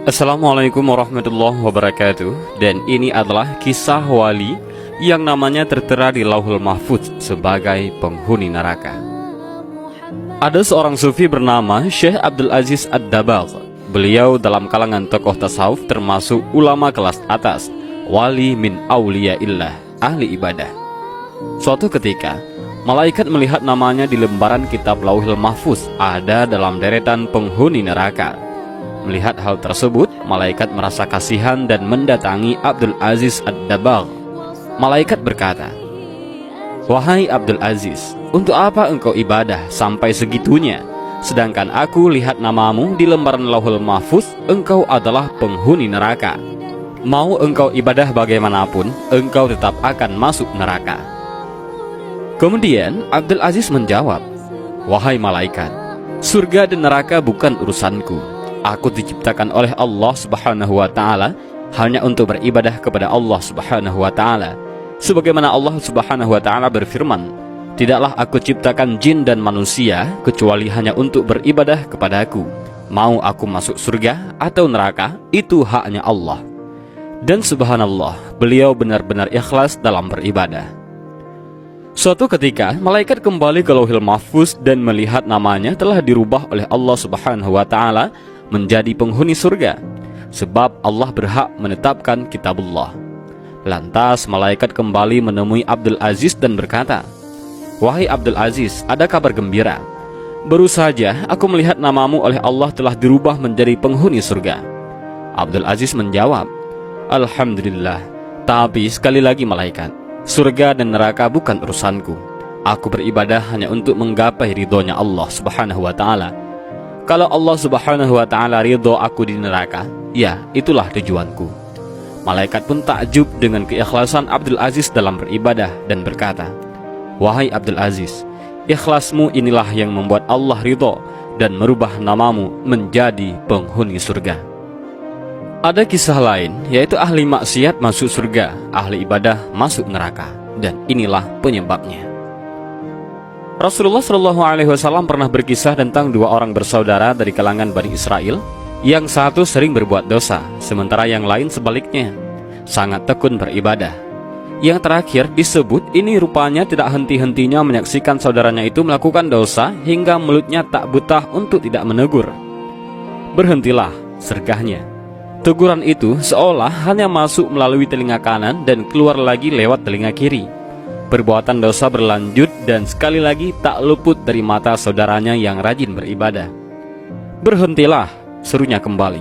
Assalamualaikum warahmatullahi wabarakatuh. Dan ini adalah kisah wali yang namanya tertera di Lauhul Mahfuz sebagai penghuni neraka. Ada seorang sufi bernama Syekh Abdul Aziz Ad-Dabagh. Beliau dalam kalangan tokoh tasawuf termasuk ulama kelas atas, wali min auliyaillah, ahli ibadah. Suatu ketika, malaikat melihat namanya di lembaran kitab Lauhul Mahfuz ada dalam deretan penghuni neraka. Melihat hal tersebut, malaikat merasa kasihan dan mendatangi Abdul Aziz Ad-Dabagh. Malaikat berkata, "Wahai Abdul Aziz, untuk apa engkau ibadah sampai segitunya? Sedangkan aku lihat namamu di lembaran Lauhul Mahfuz, engkau adalah penghuni neraka. Mau engkau ibadah bagaimanapun, engkau tetap akan masuk neraka." Kemudian Abdul Aziz menjawab, "Wahai malaikat, surga dan neraka bukan urusanku. Aku diciptakan oleh Allah Subhanahu wa Ta'ala hanya untuk beribadah kepada Allah Subhanahu wa Ta'ala. Sebagaimana Allah Subhanahu wa Ta'ala berfirman, tidaklah aku ciptakan jin dan manusia kecuali hanya untuk beribadah kepadaku. Mau aku masuk surga atau neraka, itu haknya Allah." Dan subhanallah, beliau benar-benar ikhlas dalam beribadah. Suatu ketika, malaikat kembali ke Lauhul Mahfuz dan melihat namanya telah dirubah oleh Allah Subhanahu wa Ta'ala menjadi penghuni surga, sebab Allah berhak menetapkan kitabullah. Lantas malaikat kembali menemui Abdul Aziz dan berkata, "Wahai Abdul Aziz, ada kabar gembira. Baru saja aku melihat namamu oleh Allah telah dirubah menjadi penghuni surga." Abdul Aziz menjawab, "Alhamdulillah, tapi sekali lagi malaikat, surga dan neraka bukan urusanku. Aku beribadah hanya untuk menggapai ridhonya Allah Subhanahu wa Ta'ala. Kalau Allah Subhanahu wa Ta'ala ridho aku di neraka, ya itulah tujuanku." Malaikat pun takjub dengan keikhlasan Abdul Aziz dalam beribadah dan berkata, "Wahai Abdul Aziz, ikhlasmu inilah yang membuat Allah ridho dan merubah namamu menjadi penghuni surga." Ada kisah lain, yaitu ahli maksiat masuk surga, ahli ibadah masuk neraka, dan inilah penyebabnya. Rasulullah SAW pernah berkisah tentang dua orang bersaudara dari kalangan Bani Israel. Yang satu sering berbuat dosa, sementara yang lain sebaliknya, sangat tekun beribadah. Yang terakhir disebut ini rupanya tidak henti-hentinya menyaksikan saudaranya itu melakukan dosa hingga mulutnya tak betah untuk tidak menegur. "Berhentilah," sergahnya. Teguran itu seolah hanya masuk melalui telinga kanan dan keluar lagi lewat telinga kiri. Perbuatan dosa berlanjut dan sekali lagi tak luput dari mata saudaranya yang rajin beribadah. "Berhentilah," serunya kembali.